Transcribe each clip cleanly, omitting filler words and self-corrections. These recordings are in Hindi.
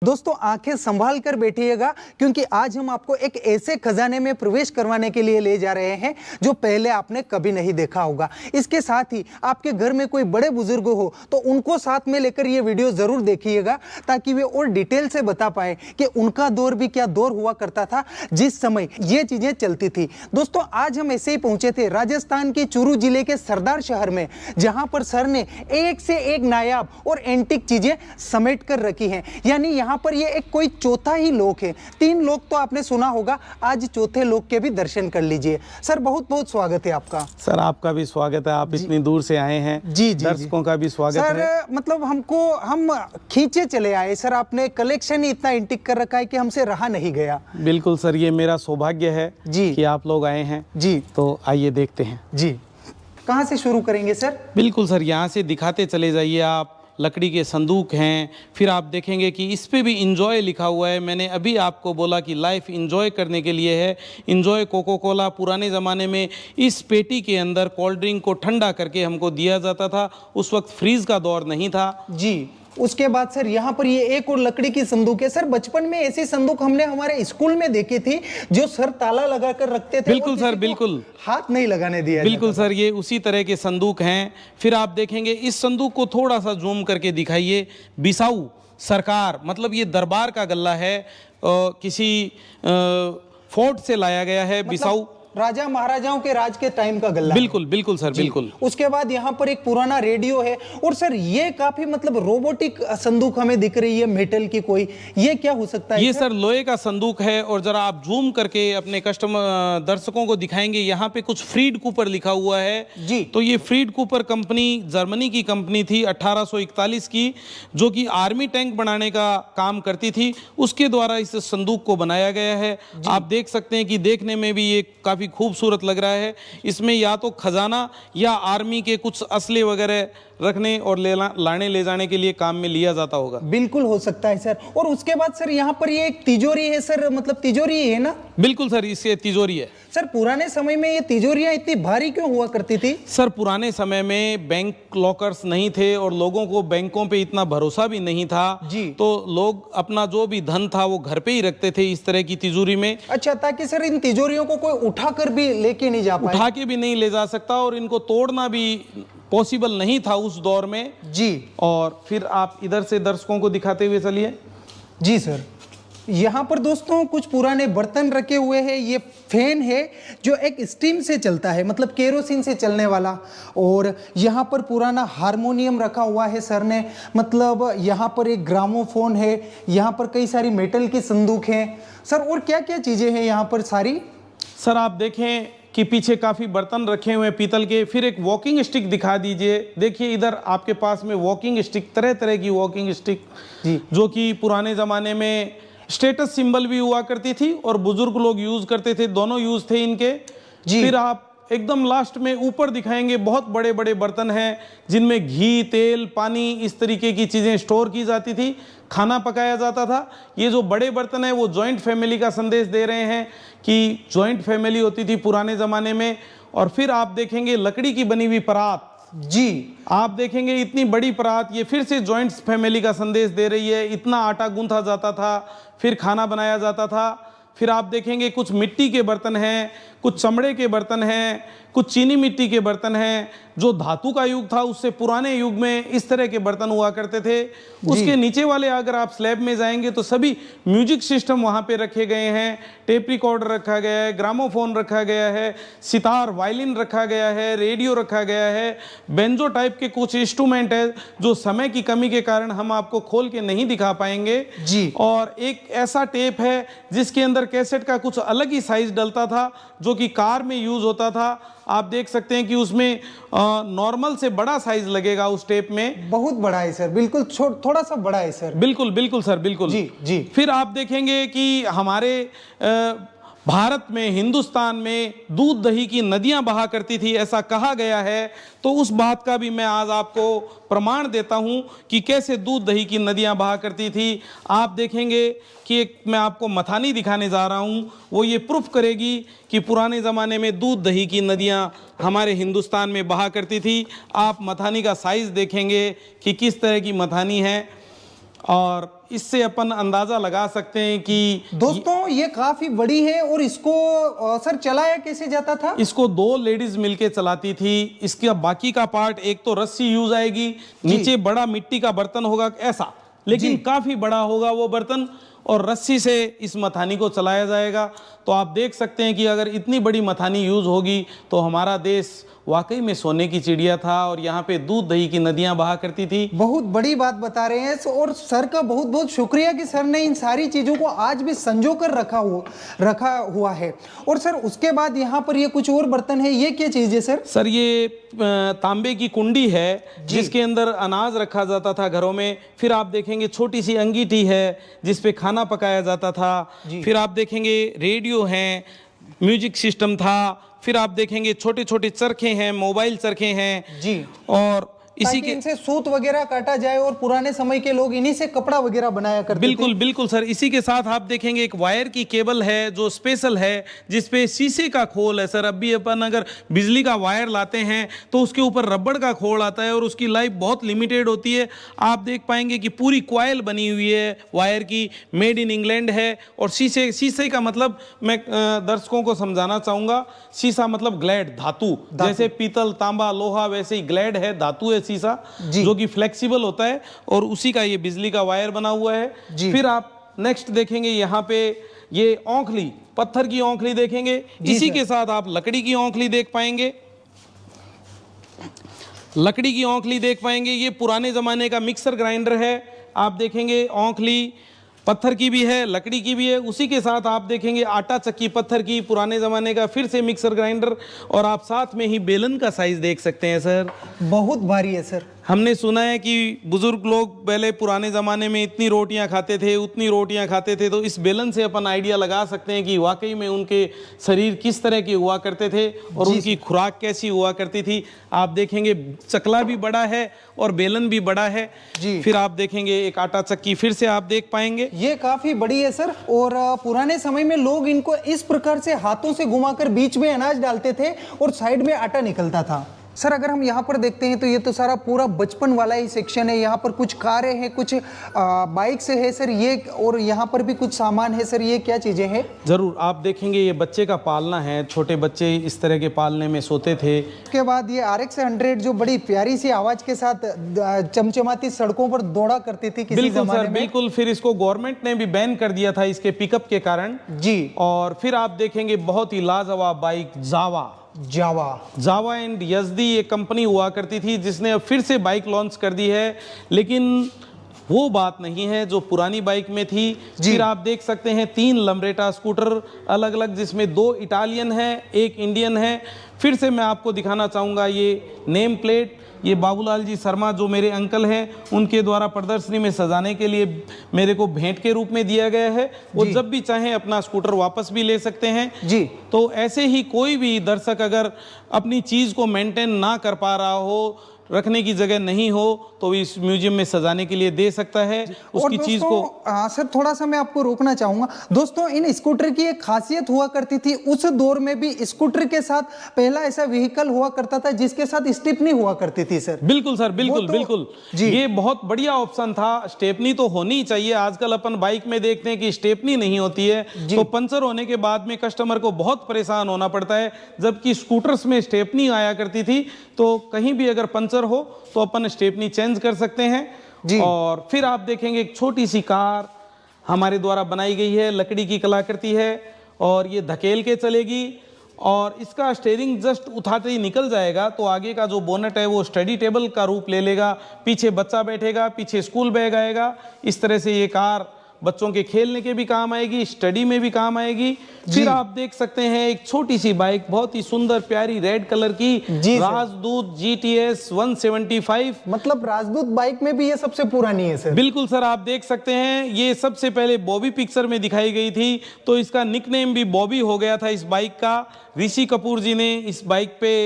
दोस्तों आंखें संभाल कर बैठिएगा, क्योंकि आज हम आपको एक ऐसे खजाने में प्रवेश करवाने के लिए ले जा रहे हैं जो पहले आपने कभी नहीं देखा होगा। इसके साथ ही आपके घर में कोई बड़े बुजुर्ग हो तो उनको साथ में लेकर ये वीडियो जरूर देखिएगा, ताकि वे और डिटेल से बता पाए कि उनका दौर भी क्या दौर हुआ करता था जिस समय ये चीजें चलती थी। दोस्तों आज हम ऐसे ही पहुंचे थे राजस्थान के चूरू जिले के सरदार शहर में, जहां पर सर ने एक से एक नायाब और एंटीक चीजें समेट कर रखी हैं। यानी यहाँ पर ये एक कोई चौथा ही लोक है। 3 लोक तो आपने सुना होगा, आज चौथे लोक के भी दर्शन कर लीजिए। सर बहुत बहुत स्वागत है आपका। सर आपका भी स्वागत है, आप इतनी दूर से आए हैं। जी दर्शकों का भी स्वागत है। सर मतलब हम खींचे चले आए सर, आपने कलेक्शन ही इतना एंटीक कर रखा है कि हमसे रहा नहीं गया। बिल्कुल सर, ये मेरा सौभाग्य है जी कि आप लोग आए हैं। जी तो आइए देखते हैं। जी कहाँ से शुरू करेंगे सर? बिल्कुल सर, यहाँ से दिखाते चले जाइए आप। लकड़ी के संदूक हैं, फिर आप देखेंगे कि इस पे भी इंजॉय लिखा हुआ है। मैंने अभी आपको बोला कि लाइफ इंजॉय करने के लिए है। इंजॉय कोको कोला पुराने ज़माने में इस पेटी के अंदर कोल्ड ड्रिंक को ठंडा करके हमको दिया जाता था। उस वक्त फ्रीज का दौर नहीं था जी। उसके बाद सर यहाँ पर ये एक और लकड़ी की संदूक है। सर बचपन में ऐसी संदूक हमने हमारे स्कूल में देखी थी, जो सर ताला लगा कर रखते थे। बिल्कुल सर, बिल्कुल हाथ नहीं लगाने दिया। बिल्कुल सर, ये उसी तरह के संदूक हैं। फिर आप देखेंगे इस संदूक को थोड़ा सा जूम करके दिखाइए। बिसाऊ सरकार, मतलब ये दरबार का गल्ला है, किसी फोर्ट से लाया गया है। बिसाऊ राजा महाराजाओं के राज के टाइम का गल्ला। बिल्कुल बिल्कुल सर, बिल्कुल। उसके बाद यहाँ पर एक पुराना रेडियो है। और सर ये काफी मतलब रोबोटिक संदूक हमें दिख रही है, मेटल की कोई, ये क्या हो सकता है? ये सर लोहे का संदूक है। और जरा आप जूम करके अपने कस्टमर दर्शकों को दिखाएंगे, यहाँ पे कुछ फ्रीड कूपर लिखा हुआ है जी। तो ये फ्रीड कूपर कंपनी जर्मनी की कंपनी थी 1841 की, जो कि आर्मी टैंक बनाने का काम करती थी। उसके द्वारा इस संदूक को बनाया गया है। आप देख सकते हैं कि देखने में भी ये काफी खूबसूरत लग रहा है। इसमें या तो खजाना या आर्मी के कुछ असले वगैरह रखने और लाने ले जाने के लिए काम में लिया जाता होगा। बिल्कुल हो सकता है सर। और उसके बाद सर यहाँ पर ये एक तिजोरी है सर, मतलब तिजोरी है ना? बिल्कुल सर, इससे तिजोरी है। सर पुराने समय में ये तिजोरियां इतनी भारी क्यों हुआ करती थी? सर पुराने समय में बैंक लॉकर्स नहीं थे और लोगों को बैंकों पे इतना भरोसा भी नहीं था जी। तो लोग अपना जो भी धन था वो घर पे ही रखते थे इस तरह की तिजोरी में। अच्छा, ताकि सर इन तिजोरियों को कोई उठाकर भी लेके नहीं जा पाए। उठा के भी नहीं ले जा सकता और इनको तोड़ना भी पॉसिबल नहीं था उस दौर में जी। और फिर आप इधर से दर्शकों को दिखाते हुए चलिए। जी सर, यहाँ पर दोस्तों कुछ पुराने बर्तन रखे हुए हैं। ये फैन है जो एक स्टीम से चलता है, मतलब केरोसिन से चलने वाला। और यहाँ पर पुराना हारमोनियम रखा हुआ है सर ने, मतलब यहाँ पर एक ग्रामोफोन है। यहाँ पर कई सारी मेटल की संदूक हैं सर। और क्या क्या चीज़ें हैं यहाँ पर सारी? सर आप देखें कि पीछे काफ़ी बर्तन रखे हुए हैं पीतल के। फिर एक वॉकिंग स्टिक दिखा दीजिए। देखिए इधर आपके पास में वॉकिंग स्टिक, तरह तरह की वॉकिंग स्टिक जी, जो कि पुराने ज़माने में स्टेटस सिंबल भी हुआ करती थी और बुजुर्ग लोग यूज़ करते थे, दोनों यूज़ थे इनके जी। फिर आप एकदम लास्ट में ऊपर दिखाएंगे बहुत बड़े बड़े बर्तन हैं जिनमें घी, तेल, पानी, इस तरीके की चीज़ें स्टोर की जाती थी, खाना पकाया जाता था। ये जो बड़े बर्तन हैं वो जॉइंट फैमिली का संदेश दे रहे हैं कि जॉइंट फैमिली होती थी पुराने ज़माने में। और फिर आप देखेंगे लकड़ी की बनी हुई परात जी, आप देखेंगे इतनी बड़ी परात, ये फिर से जॉइंट फैमिली का संदेश दे रही है। इतना आटा गूंथा जाता था, फिर खाना बनाया जाता था। फिर आप देखेंगे कुछ मिट्टी के बर्तन हैं, कुछ चमड़े के बर्तन हैं, कुछ चीनी मिट्टी के बर्तन हैं। जो धातु का युग था उससे पुराने युग में इस तरह के बर्तन हुआ करते थे। उसके नीचे वाले अगर आप स्लैब में जाएंगे तो सभी म्यूजिक सिस्टम वहाँ पे रखे गए हैं। टेप रिकॉर्डर रखा गया है, ग्रामोफोन रखा गया है, सितार, वायलिन रखा गया है, रेडियो रखा गया है, बेंजो टाइप के कुछ इंस्ट्रूमेंट है जो समय की कमी के कारण हम आपको खोल के नहीं दिखा पाएंगे जी। और एक ऐसा टेप है जिसके अंदर कैसेट का कुछ अलग ही साइज डलता था जो कि कार में यूज होता था। आप देख सकते हैं कि उसमें नॉर्मल से बड़ा साइज लगेगा उस टेप में। बहुत बड़ा है सर, बिल्कुल थोड़ा सा बड़ा है सर। बिल्कुल बिल्कुल सर, बिल्कुल जी जी। फिर आप देखेंगे कि हमारे भारत में, हिंदुस्तान में दूध दही की नदियां बहा करती थी ऐसा कहा गया है। तो उस बात का भी मैं आज आपको प्रमाण देता हूं कि कैसे दूध दही की नदियां बहा करती थी। आप देखेंगे कि एक मैं आपको मथानी दिखाने जा रहा हूं, वो ये प्रूफ करेगी कि पुराने ज़माने में दूध दही की नदियां हमारे हिंदुस्तान में बहा करती थी। आप मथानी का साइज़ देखेंगे कि किस तरह की मथानी है। और इससे अपन अंदाजा लगा सकते हैं कि दोस्तों ये काफी बड़ी है। और इसको सर चलाया कैसे जाता था? इसको 2 लेडीज मिलके चलाती थी। इसका बाकी का पार्ट, एक तो रस्सी यूज आएगी, नीचे बड़ा मिट्टी का बर्तन होगा ऐसा, लेकिन काफी बड़ा होगा वो बर्तन, और रस्सी से इस मथानी को चलाया जाएगा। तो आप देख सकते हैं कि अगर इतनी बड़ी मथानी यूज होगी तो हमारा देश वाकई में सोने की चिड़िया था, और यहाँ पे दूध दही की नदियां बहा करती थी। बहुत बड़ी बात बता रहे हैं। और सर का बहुत बहुत शुक्रिया कि सर ने इन सारी चीजों को आज भी संजो कर रखा हुआ है। और सर उसके बाद यहाँ पर ये कुछ और बर्तन है, ये क्या चीज है सर? सर ये तांबे की कुंडी है जिसके अंदर अनाज रखा जाता था घरों में। फिर आप देखेंगे छोटी सी अंगीठी है जिसपे खाना पकाया जाता था। फिर आप देखेंगे रेडियो है, म्यूजिक सिस्टम था। फिर आप देखेंगे छोटे छोटे चरखे हैं, मोबाइल चरखे हैं जी। और इसी के इनसे सूत वगैरह काटा जाए, और पुराने समय के लोग इन्हीं से कपड़ा वगैरह बनाया करते बिल्कुल थे। बिल्कुल सर। इसी के साथ आप देखेंगे एक वायर की केबल है जो स्पेशल है, जिसपे शीशे का खोल है। सर अब भी अपन अगर बिजली का वायर लाते हैं तो उसके ऊपर रबड़ का खोल आता है और उसकी लाइफ बहुत लिमिटेड होती है। आप देख पाएंगे कि पूरी कॉइल बनी हुई है वायर की, मेड इन इंग्लैंड है। और शीशे का मतलब मैं दर्शकों को समझाना चाहूंगा, शीशा मतलब ग्लैड, धातु। जैसे पीतल, तांबा, लोहा, वैसे ही ग्लैड है, धातु है शीशा, जो कि फ्लेक्सिबल होता है, और उसी का ये बिजली का वायर बना हुआ है। फिर आप नेक्स्ट देखेंगे यहाँ पे ये औंखली, पत्थर की औंखली देखेंगे। इसी के साथ आप लकड़ी की औंखली देख पाएंगे, लकड़ी की औंखली देख पाएंगे। ये पुराने जमाने का मिक्सर ग्राइंडर है। आप देखेंगे औंखली पत्थर की भी है, लकड़ी की भी है। उसी के साथ आप देखेंगे आटा चक्की पत्थर की, पुराने जमाने का, फिर से मिक्सर ग्राइंडर। और आप साथ में ही बेलन का साइज देख सकते हैं सर, बहुत भारी है सर। हमने सुना है कि बुजुर्ग लोग पहले पुराने ज़माने में इतनी रोटियां खाते थे, उतनी रोटियां खाते थे। तो इस बेलन से अपन आइडिया लगा सकते हैं कि वाकई में उनके शरीर किस तरह के हुआ करते थे और उनकी खुराक कैसी हुआ करती थी। आप देखेंगे चकला भी बड़ा है और बेलन भी बड़ा है जी। फिर आप देखेंगे एक आटा चक्की फिर से आप देख पाएंगे, ये काफ़ी बड़ी है सर। और पुराने समय में लोग इनको इस प्रकार से हाथों से घुमाकर बीच में अनाज डालते थे और साइड में आटा निकलता था। सर अगर हम यहाँ पर देखते हैं तो ये तो सारा पूरा बचपन वाला ही सेक्शन है। यहाँ पर कुछ कारें हैं, कुछ बाइक्स है सर ये, और यहाँ पर भी कुछ सामान है सर। ये क्या चीज़ें हैं? ज़रूर आप देखेंगे ये बच्चे का पालना है, छोटे बच्चे इस तरह के पालने में सोते थे। उसके बाद ये RX 100 जो बड़ी प्यारी सी आवाज़ के साथ चमचमाती सड़कों पर दौड़ा करती थी किसी ज़माने में। बिल्कुल। फिर इसको गवर्नमेंट ने भी बैन कर दिया था इसके पिकअप के कारण जी। और फिर आप देखेंगे बहुत ही लाजवाब बाइक जावा एंड यजदी ये कंपनी हुआ करती थी जिसने अब फिर से बाइक लॉन्च कर दी है, लेकिन वो बात नहीं है जो पुरानी बाइक में थी। फिर आप देख सकते हैं 3 लम्ब्रेटा स्कूटर अलग अलग, जिसमें 2 इटालियन है, 1 इंडियन है। फिर से मैं आपको दिखाना चाहूँगा ये नेम प्लेट, ये बाबूलाल जी शर्मा जो मेरे अंकल हैं उनके द्वारा प्रदर्शनी में सजाने के लिए मेरे को भेंट के रूप में दिया गया है। वो जब भी चाहें अपना स्कूटर वापस भी ले सकते हैं जी। तो ऐसे ही कोई भी दर्शक अगर अपनी चीज़ को मेंटेन ना कर पा रहा हो, रखने की जगह नहीं हो, तो इस म्यूजियम में सजाने के लिए दे सकता है उसकी चीज को। सर थोड़ा सा मैं आपको रोकना चाहूंगा दोस्तों, इन स्कूटर की एक खासियत हुआ करती थी उस दौर में भी, स्कूटर के साथ पहला ऐसा व्हीकल हुआ करता था जिसके साथ स्टेपनी हुआ करती थी सर। बिल्कुल सर, बिल्कुल बिल्कुल ये बहुत बढ़िया ऑप्शन था। स्टेपनी तो होनी ही चाहिए। आजकल अपन बाइक में देखते हैं कि स्टेपनी नहीं होती है तो पंचर होने के बाद में कस्टमर को बहुत परेशान होना पड़ता है, जबकि स्कूटर्स में स्टेपनी आया करती थी। तो कहीं भी अगर पंचर हो तो अपन स्टेपनी चेंज कर सकते हैं जी। और फिर आप देखेंगे एक छोटी सी कार हमारे द्वारा बनाई गई है, लकड़ी की कलाकृति है और ये धकेल के चलेगी और इसका स्टीयरिंग जस्ट उठाते ही निकल जाएगा तो आगे का जो बोनट है वो स्टडी टेबल का रूप ले लेगा, पीछे बच्चा बैठेगा, पीछे स्कूल बैग आएगा। इस तरह से ये कार बच्चों के खेलने के भी काम आएगी, स्टडी में भी काम आएगी। फिर आप देख सकते हैं एक छोटी सी बाइक, बहुत ही सुंदर प्यारी रेड कलर की राजदूत GTS 175। मतलब राजदूत बाइक में भी ये सबसे पुरानी है सर? बिल्कुल सर, आप देख सकते हैं ये सबसे पहले बॉबी पिक्चर में दिखाई गई थी तो इसका निकनेम भी बॉबी हो गया था इस बाइक का। ऋषि कपूर जी ने इस बाइक पे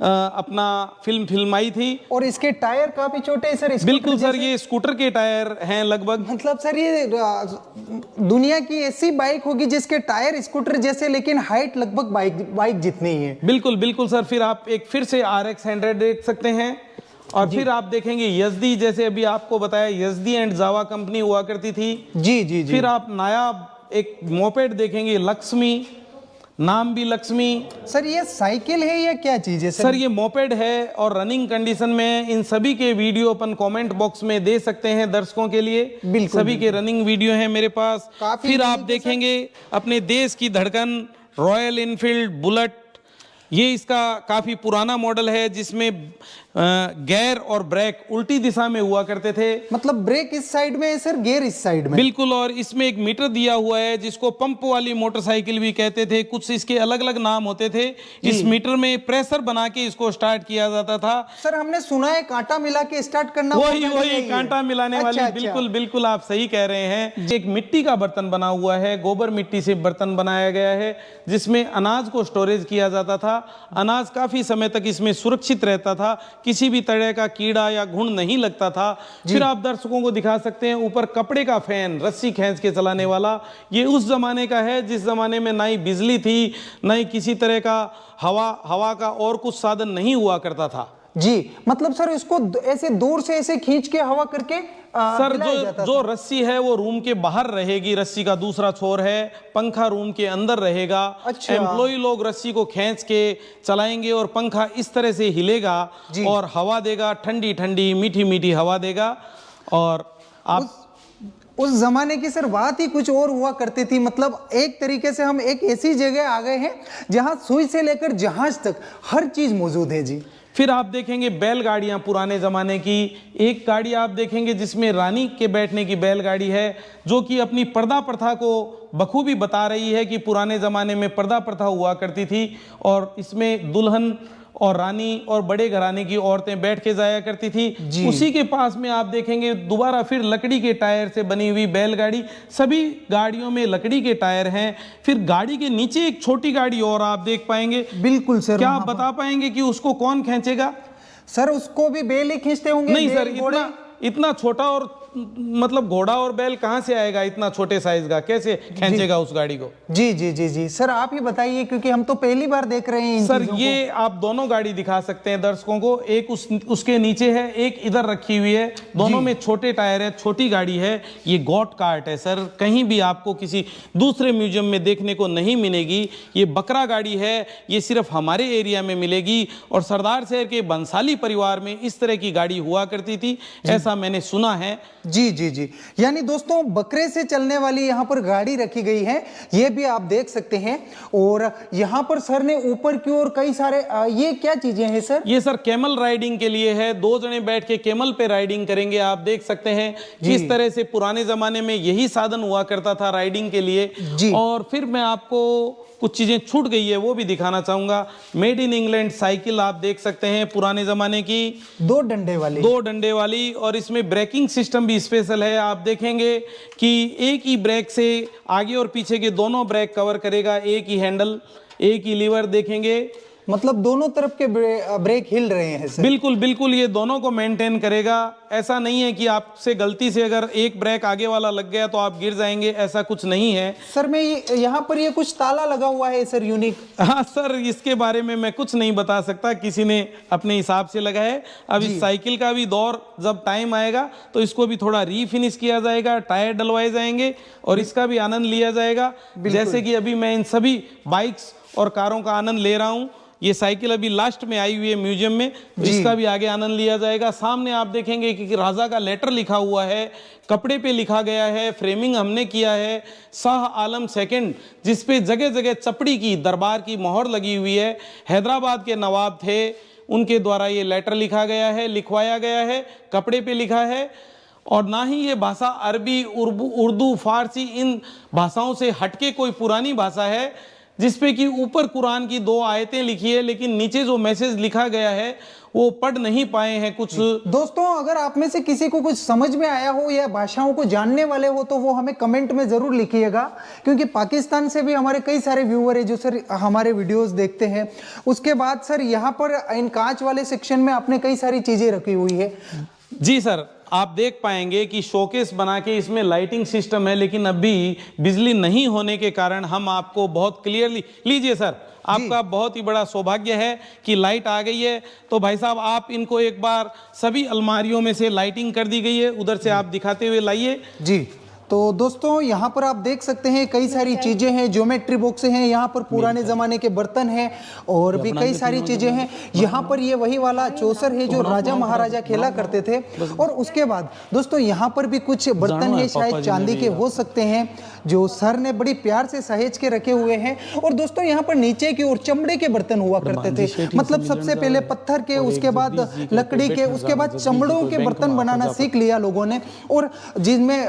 अपना फिल्माई थी। और इसके टायर काफी छोटे हैं सर? बिल्कुल सर, ये स्कूटर के टायर हैं लगभग। मतलब सर ये दुनिया की ऐसी बाइक होगी जिसके टायर स्कूटर जैसे लेकिन हाइट लगभग बाइक जितनी ही है। बिल्कुल बिल्कुल सर। फिर आप एक फिर से RX 100 देख सकते हैं और फिर आप देखेंगे यजदी, जैसे अभी आपको बताया यजदी एंड जावा कंपनी हुआ करती थी। जी जी जी। फिर आप नायाब एक मोपेड देखेंगे, लक्ष्मी, नाम भी लक्ष्मी। सर ये साइकिल है या क्या चीज है सर ये मोपेड है और रनिंग कंडीशन में। इन सभी के वीडियो अपन कमेंट बॉक्स में दे सकते हैं दर्शकों के लिए। बिल्कुल, सभी के रनिंग वीडियो हैं मेरे पास। फिर आप देखेंगे अपने देश की धड़कन रॉयल इनफील्ड बुलेट, ये इसका काफी पुराना मॉडल है जिसमें गियर और ब्रेक उल्टी दिशा में हुआ करते थे। मतलब ब्रेक इस साइड में है सर, गियर इस साइड में। बिल्कुल, और इसमें एक मीटर दिया हुआ है जिसको पंप वाली मोटरसाइकिल भी कहते थे, कुछ इसके अलग अलग नाम होते थे। इस मीटर में प्रेशर बना के इसको स्टार्ट किया जाता था। सर हमने सुना है कांटा मिला के स्टार्ट करना, वही कांटा मिलाने वाली। बिल्कुल बिल्कुल आप सही कह रहे हैं। एक मिट्टी का बर्तन बना हुआ है, गोबर मिट्टी से बर्तन बनाया गया है जिसमें अनाज को स्टोरेज किया जाता था। अनाज काफी समय तक इसमें सुरक्षित रहता था, किसी भी तरह का कीड़ा या घुन नहीं लगता था। फिर आप दर्शकों को दिखा सकते हैं ऊपर कपड़े का फैन, रस्सी खींच के चलाने वाला। ये उस जमाने का है जिस जमाने में ना ही बिजली थी, ना ही किसी तरह का हवा का और कुछ साधन नहीं हुआ करता था। जी, मतलब सर इसको ऐसे दूर से ऐसे खींच के हवा करके सर जो रस्सी है वो रूम के बाहर रहेगी, रस्सी का दूसरा छोर है, पंखा रूम के अंदर रहेगा। अच्छा। एम्प्लॉय लोग रस्सी को खींच के चलाएंगे और पंखा इस तरह से हिलेगा और हवा देगा, ठंडी ठंडी मीठी मीठी हवा देगा। और आप उस जमाने की सर बात ही कुछ और हुआ करती थी। मतलब एक तरीके से हम एक ऐसी जगह आ गए हैं जहां सुई से लेकर जहाज तक हर चीज मौजूद है। जी, फिर आप देखेंगे बैलगाड़ियां पुराने जमाने की। एक गाड़ी आप देखेंगे जिसमें रानी के बैठने की बैलगाड़ी है, जो कि अपनी पर्दा प्रथा को बखूबी बता रही है कि पुराने जमाने में पर्दा प्रथा हुआ करती थी और इसमें दुल्हन और रानी और बड़े घराने की औरतें बैठ के जाया करती थी। उसी के पास में आप देखेंगे दोबारा फिर लकड़ी के टायर से बनी हुई बैलगाड़ी। सभी गाड़ियों में लकड़ी के टायर हैं। फिर गाड़ी के नीचे एक छोटी गाड़ी और आप देख पाएंगे। बिल्कुल सर। क्या आप बता पाएंगे कि उसको कौन खींचेगा? सर उसको भी बैल ही खींचते होंगे? नहीं सर, इतना छोटा और मतलब घोड़ा और बैल कहां से आएगा इतना छोटे साइज का, कैसे खींचेगा उस गाड़ी को? जी जी जी जी सर आप ही बताइए, क्योंकि हम तो पहली बार देख रहे हैं सर। ये आप दोनों गाड़ी दिखा सकते हैं दर्शकों को, एक उसके नीचे है, एक इधर रखी हुई है। दोनों में छोटे टायर है, छोटी गाड़ी है। ये गॉट कार्ट है सर, कहीं भी आपको किसी दूसरे म्यूजियम में देखने को नहीं मिलेगी। ये बकरा गाड़ी है, ये सिर्फ हमारे एरिया में मिलेगी। और सरदार शहर के बंसाली परिवार में इस तरह की गाड़ी हुआ करती थी, ऐसा मैंने सुना है। जी जी जी, यानी दोस्तों बकरे से चलने वाली यहाँ पर गाड़ी रखी गई है, ये भी आप देख सकते हैं। और यहाँ पर सर ने ऊपर की ओर कई सारे ये क्या चीजें हैं सर? ये सर कैमल राइडिंग के लिए है, 2 जने बैठ के कैमल पे राइडिंग करेंगे। आप देख सकते हैं किस तरह से पुराने जमाने में यही साधन हुआ करता था राइडिंग के लिए। और फिर मैं आपको कुछ चीजें छूट गई है वो भी दिखाना चाहूंगा। मेड इन इंग्लैंड साइकिल आप देख सकते हैं पुराने जमाने की, 2 डंडे वाली। और इसमें ब्रेकिंग सिस्टम भी स्पेशल है। आप देखेंगे कि एक ही ब्रेक से आगे और पीछे के दोनों ब्रेक कवर करेगा, एक ही हैंडल, एक ही लीवर देखेंगे। मतलब दोनों तरफ के ब्रेक हिल रहे हैं सर? बिल्कुल बिल्कुल, ये दोनों को मेंटेन करेगा। ऐसा नहीं है कि आपसे गलती से अगर एक ब्रेक आगे वाला लग गया तो आप गिर जाएंगे, ऐसा कुछ नहीं है सर। मैं यहाँ पर ये कुछ ताला लगा हुआ है सर, यूनिक। हाँ सर, इसके बारे में मैं कुछ नहीं बता सकता, किसी ने अपने हिसाब से लगा है। अब इस साइकिल का भी दौर जब टाइम आएगा तो इसको भी थोड़ा रीफिनिश किया जाएगा, टायर डलवाए जाएंगे और इसका भी आनंद लिया जाएगा। जैसे कि अभी मैं इन सभी बाइक्स और कारों का आनंद ले रहा हूँ। ये साइकिल अभी लास्ट में आई हुई है म्यूजियम में, तो इसका भी आगे आनंद लिया जाएगा। सामने आप देखेंगे कि राजा का लेटर लिखा हुआ है, कपड़े पे लिखा गया है, फ्रेमिंग हमने किया है शाह आलम सेकंड, जिसपे जगह जगह चपड़ी की दरबार की मोहर लगी हुई है। हैदराबाद के नवाब थे, उनके द्वारा ये लेटर लिखा गया है, लिखवाया गया है, कपड़े पे लिखा है। और ना ही ये भाषा अरबी, उर्दू, फारसी इन भाषाओं से हटके कोई पुरानी भाषा है, जिसपे कि ऊपर कुरान की 2 आयतें लिखी है, लेकिन नीचे जो मैसेज लिखा गया है वो पढ़ नहीं पाए हैं कुछ। दोस्तों अगर आप में से किसी को कुछ समझ में आया हो या भाषाओं को जानने वाले हो तो वो हमें कमेंट में जरूर लिखिएगा, क्योंकि पाकिस्तान से भी हमारे कई सारे व्यूअर है जो सर हमारे वीडियोस देखते हैं। उसके बाद सर यहाँ पर इन कांच वाले सेक्शन में आपने कई सारी चीजें रखी हुई है। जी सर, आप देख पाएंगे कि शोकेस बना के इसमें लाइटिंग सिस्टम है, लेकिन अभी बिजली नहीं होने के कारण हम आपको बहुत क्लियरली, लीजिए सर, आपका बहुत ही बड़ा सौभाग्य है कि लाइट आ गई है। तो भाई साहब, आप इनको एक बार, सभी अलमारियों में से लाइटिंग कर दी गई है, उधर से आप दिखाते हुए लाइए। जी, तो दोस्तों यहाँ पर आप देख सकते हैं कई सारी चीज़ें हैं, ज्योमेट्री बॉक्स हैं, यहाँ पर पुराने ज़माने के बर्तन हैं और भी कई सारी चीज़ें हैं। यहाँ पर ये वही वाला चौसर है जो राजा महाराजा खेला करते थे। और उसके बाद दोस्तों यहाँ पर भी कुछ बर्तन है, शायद चांदी के हो सकते हैं, जो सर ने बड़ी प्यार से सहेज के रखे हुए हैं। और दोस्तों यहाँ पर नीचे की ओर चमड़े के बर्तन हुआ करते थे, मतलब सबसे पहले पत्थर के, उसके बाद लकड़ी के, उसके बाद चमड़ों के बर्तन बनाना सीख लिया लोगों ने, और जिनमें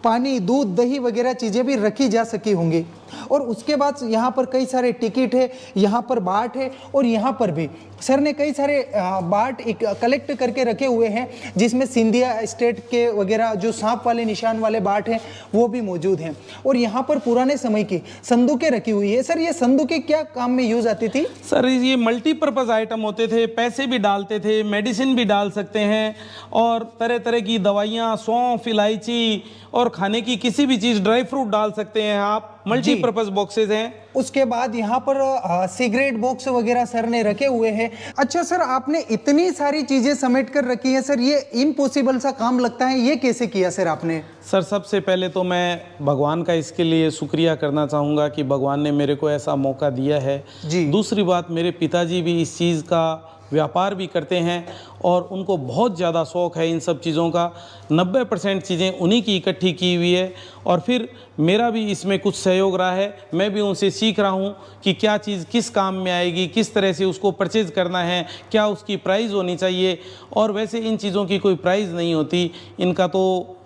पानी, दूध, दही वगैरह चीजें भी रखी जा सकी होंगी। और उसके बाद यहाँ पर कई सारे टिकट है, यहाँ पर बाट है, और यहाँ पर भी सर ने कई सारे बाट एक कलेक्ट करके रखे हुए हैं, जिसमें सिंधिया स्टेट के वगैरह जो सांप वाले निशान वाले बाट हैं वो भी मौजूद हैं। और यहाँ पर पुराने समय की संदूकें रखी हुई है। सर, ये संदूकें क्या काम में यूज आती थी? सर, ये मल्टीपर्पज आइटम होते थे, पैसे भी डालते थे, मेडिसिन भी डाल सकते हैं, और तरह तरह की दवाइयाँ, सौंफ, इलायची और खाने की किसी भी चीज़, ड्राई फ्रूट डाल सकते हैं आप। मल्टीपर्पज बॉक्सेस हैं। उसके बाद यहाँ पर सिगरेट बॉक्स वगैरह सर ने रखे हुए हैं। अच्छा सर, आपने इतनी सारी चीजें समेट कर रखी है सर, ये इम्पॉसिबल सा काम लगता है, ये कैसे किया सर आपने? सर, सबसे पहले तो मैं भगवान का इसके लिए शुक्रिया करना चाहूँगा कि भगवान ने मेरे को ऐसा मौका दिया है जी। दूसरी बात, मेरे पिताजी भी इस चीज़ का व्यापार भी करते हैं और उनको बहुत ज़्यादा शौक़ है इन सब चीज़ों का। 90% चीज़ें उन्हीं की इकट्ठी की हुई है, और फिर मेरा भी इसमें कुछ सहयोग रहा है। मैं भी उनसे सीख रहा हूँ कि क्या चीज़ किस काम में आएगी, किस तरह से उसको परचेज़ करना है, क्या उसकी प्राइस होनी चाहिए। और वैसे इन चीज़ों की कोई प्राइस नहीं होती, इनका तो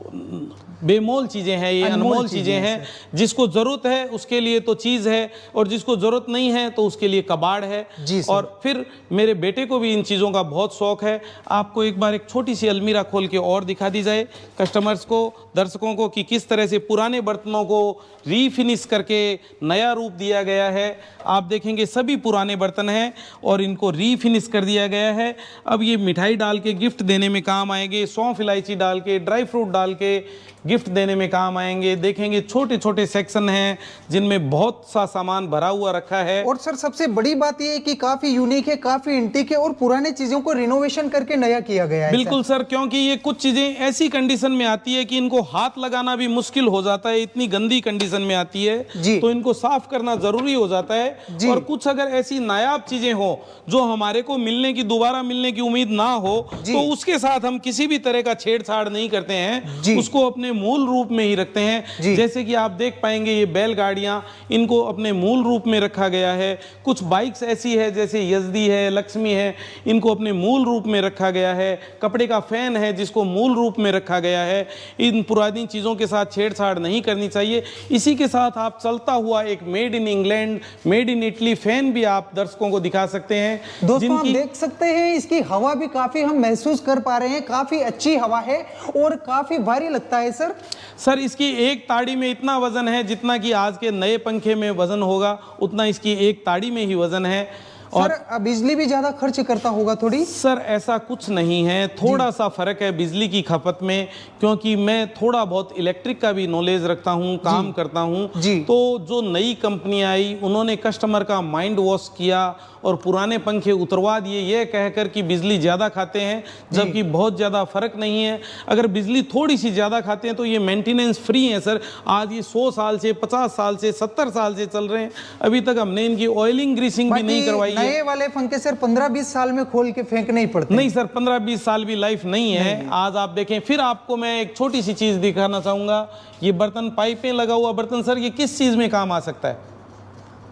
बेमोल चीज़ें हैं, ये अनमोल चीज़ें हैं। जिसको ज़रूरत है उसके लिए तो चीज़ है, और जिसको ज़रूरत नहीं है तो उसके लिए कबाड़ है। और फिर मेरे बेटे को भी इन चीज़ों का बहुत शौक़ है। आपको एक बार एक छोटी सी अलमीरा खोल के और दिखा दी जाए कस्टमर्स को, दर्शकों को, कि किस तरह से पुराने बर्तनों को रीफिनिश करके नया रूप दिया गया है। आप देखेंगे सभी पुराने बर्तन हैं और इनको रीफिनिश कर दिया गया है। अब ये मिठाई डाल के गिफ्ट देने में काम आएंगे, सौंफ इलायची डाल के, ड्राई फ्रूट डाल के गिफ्ट देने में काम आएंगे। देखेंगे छोटे छोटे सेक्शन हैं जिनमें बहुत सा सामान भरा हुआ रखा है। और सर, सबसे बड़ी बात यह है कि काफी यूनिक है, काफी एंटीक है, और पुराने चीजों को रिनोवेशन करके नया किया गया है। बिल्कुल सर, क्योंकि ये कुछ चीजें ऐसी कंडीशन में आती है कि इनको हाथ लगाना भी मुश्किल हो जाता है, इतनी गंदी कंडीशन में आती है जी। तो इनको साफ करना जरूरी हो जाता है। और कुछ अगर ऐसी नायाब चीजें हो जो हमारे को मिलने की, दोबारा मिलने की उम्मीद ना हो, तो उसके साथ हम किसी भी तरह का छेड़छाड़ नहीं करते हैं, उसको अपने मूल रूप में ही रखते हैं। जैसे कि आप देख पाएंगे ये बैलगाड़ियां, इनको अपने मूल रूप में रखा गया है। कुछ बाइक्स ऐसी है जैसे यजदी है, लक्ष्मी है, इनको अपने मूल रूप में रखा गया है। कपड़े का फैन है जिसको मूल रूप में रखा गया है। इन पुरानी चीज़ों के साथ छेड़छाड़ नहीं करनी चाहिए। इसी के साथ आप चलता हुआ एक made in England, made in Italy fan भी आप दर्शकों को दिखा सकते हैं। दोस्तों आप देख सकते हैं इसकी हवा भी काफी हम महसूस कर पा रहे हैं, काफी अच्छी हवा है और काफी भारी लगता है। सर, इसकी एक ताड़ी में इतना वजन है जितना कि आज के नए पंखे में वजन होगा, उतना इसकी एक ताड़ी में ही वजन है। और सर, बिजली भी ज्यादा खर्च करता होगा थोड़ी? सर, ऐसा कुछ नहीं है, थोड़ा सा फर्क है बिजली की खपत में, क्योंकि मैं थोड़ा बहुत इलेक्ट्रिक का भी नॉलेज रखता हूँ, काम करता हूँ। तो जो नई कंपनी आई उन्होंने कस्टमर का माइंड वॉश किया और पुराने पंखे उतरवा दिए, ये कहकर कि बिजली ज़्यादा खाते हैं, जबकि बहुत ज़्यादा फर्क नहीं है। अगर बिजली थोड़ी सी ज़्यादा खाते हैं तो ये मेंटेनेंस फ्री है सर। आज ये 100 साल से, 50 साल से, 70 साल से चल रहे हैं, अभी तक हमने इनकी ऑयलिंग ग्रीसिंग भी नहीं करवाई है। नए वाले पंखे सर 15-20 साल में खोल के फेंकने ही पड़ते हैं। नहीं सर, 15-20 साल भी लाइफ नहीं है। आज आप देखें, फिर आपको मैं एक छोटी सी चीज़ दिखाना चाहूँगा। ये बर्तन, पाइपें लगा हुआ बर्तन, सर ये किस चीज़ में काम आ सकता है?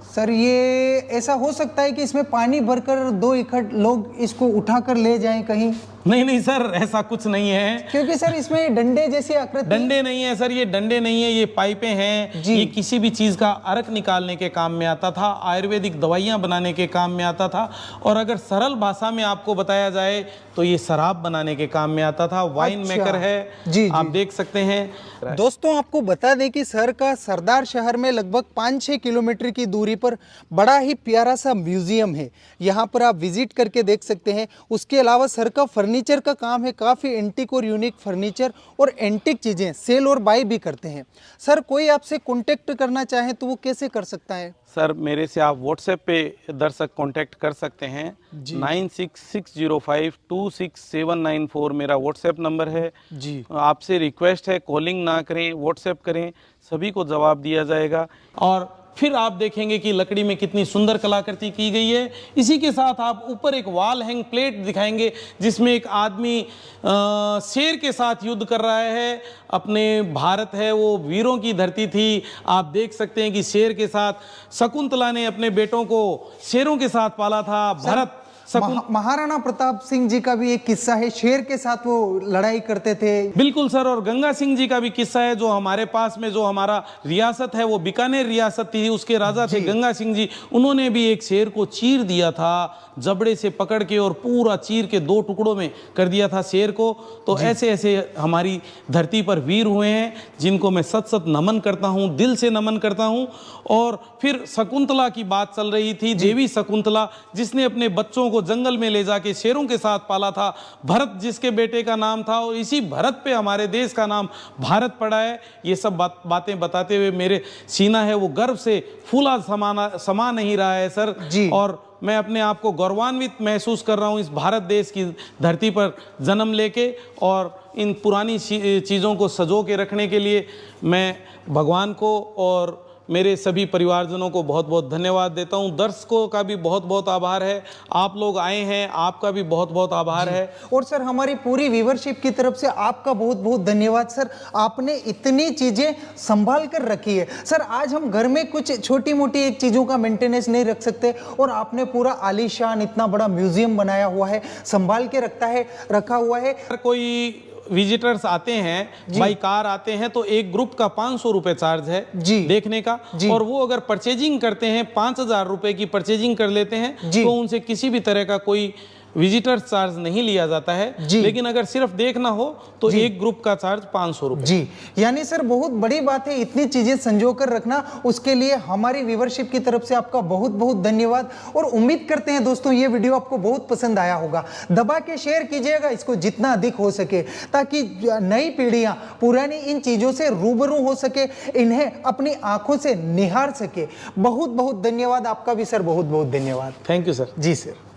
सर, ये ऐसा हो सकता है कि इसमें पानी भरकर दो इकट्ठ लोग इसको उठाकर ले जाएं कहीं? नहीं सर, ऐसा कुछ नहीं है। क्योंकि सर इसमें डंडे जैसी आकृति। डंडे नहीं है सर, ये डंडे नहीं है, ये पाइपें हैं। ये किसी भी चीज़ का अर्क निकालने के काम में आता था, आयुर्वेदिक दवाइयाँ बनाने के काम में आता था, और अगर सरल भाषा में आपको बताया जाए तो ये शराब बनाने के काम में आता था। वाइन मेकर है, आप देख सकते हैं। दोस्तों आपको बता दें कि शहर का सरदार शहर में लगभग 5-6 किलोमीटर की दूरी पर बड़ा ही प्यारा सा म्यूजियम है, यहाँ पर आप विजिट करके देख सकते हैं। उसके अलावा शहर का फर्नीचर का काम है, काफ़ी एंटीक और यूनिक फर्नीचर और एंटीक चीज़ें सेल और बाय भी करते हैं। सर कोई आपसे कॉन्टेक्ट करना चाहे तो वो कैसे कर सकता है? सर मेरे से आप व्हाट्सएप पे दर्शक कांटेक्ट कर सकते हैं। 9660526794 मेरा व्हाट्सएप नंबर है जी। आपसे रिक्वेस्ट है कॉलिंग ना करें, व्हाट्सएप करें, सभी को जवाब दिया जाएगा। और फिर आप देखेंगे कि लकड़ी में कितनी सुंदर कलाकृति की गई है। इसी के साथ आप ऊपर एक वॉल हैंग प्लेट दिखाएंगे जिसमें एक आदमी शेर के साथ युद्ध कर रहा है। अपने भारत है वो वीरों की धरती थी। आप देख सकते हैं कि शेर के साथ शकुंतला ने अपने बेटों को शेरों के साथ पाला था। भारत महाराणा प्रताप सिंह जी का भी एक किस्सा है, शेर के साथ वो लड़ाई करते थे। बिल्कुल सर, और गंगा सिंह जी का भी किस्सा है। जो हमारे पास में जो हमारा रियासत है वो बीकानेर रियासत थी, उसके राजा थे गंगा सिंह जी। उन्होंने भी एक शेर को चीर दिया था, जबड़े से पकड़ के और पूरा चीर के 2 टुकड़ों में कर दिया था शेर को। तो ऐसे ऐसे हमारी धरती पर वीर हुए हैं जिनको मैं सत सत नमन करता हूँ, दिल से नमन करता हूँ। और फिर शकुंतला की बात चल रही थी, देवी शकुंतला जिसने अपने बच्चों को जंगल में ले जाके शेरों के साथ पाला था। भरत जिसके बेटे का नाम था और इसी भरत पे हमारे देश का नाम भारत पड़ा है। ये सब बातें बताते हुए मेरे सीना है वो गर्व से फूला समा नहीं रहा है सर जी। और मैं अपने आप को गौरवान्वित महसूस कर रहा हूँ इस भारत देश की धरती पर जन्म लेके। और इन पुरानी चीज़ों को सजो के रखने के लिए मैं भगवान को और मेरे सभी परिवारजनों को बहुत बहुत धन्यवाद देता हूं। दर्शकों का भी बहुत बहुत आभार है, आप लोग आए हैं, आपका भी बहुत बहुत आभार है। और सर हमारी पूरी व्यूअरशिप की तरफ से आपका बहुत बहुत धन्यवाद सर, आपने इतनी चीजें संभाल कर रखी है। सर आज हम घर में कुछ छोटी मोटी एक चीजों का मेंटेनेंस नहीं रख सकते और आपने पूरा आलीशान इतना बड़ा म्यूजियम बनाया हुआ है, संभाल के रखा हुआ है। कोई विजिटर्स आते हैं बाई कार आते हैं तो एक ग्रुप का 500 रुपए चार्ज है जी देखने का जी। और वो अगर परचेजिंग करते हैं 5000 रुपए की परचेजिंग कर लेते हैं तो उनसे किसी भी तरह का कोई विजिटर्स चार्ज नहीं लिया जाता है। लेकिन अगर सिर्फ देखना हो तो एक ग्रुप का चार्ज 500 रुपए जी। यानी सर बहुत बड़ी बात है इतनी चीजें संजो कर रखना, उसके लिए हमारी व्यूअरशिप की तरफ से आपका बहुत बहुत धन्यवाद। और उम्मीद करते हैं दोस्तों ये वीडियो आपको बहुत पसंद आया होगा। दबा के शेयर कीजिएगा इसको जितना अधिक हो सके ताकि नई पीढ़ियां पुरानी इन चीजों से रूबरू हो सके, इन्हें अपनी आंखों से निहार सके। बहुत बहुत धन्यवाद आपका भी सर, बहुत बहुत धन्यवाद। Thank you sir. जी सर।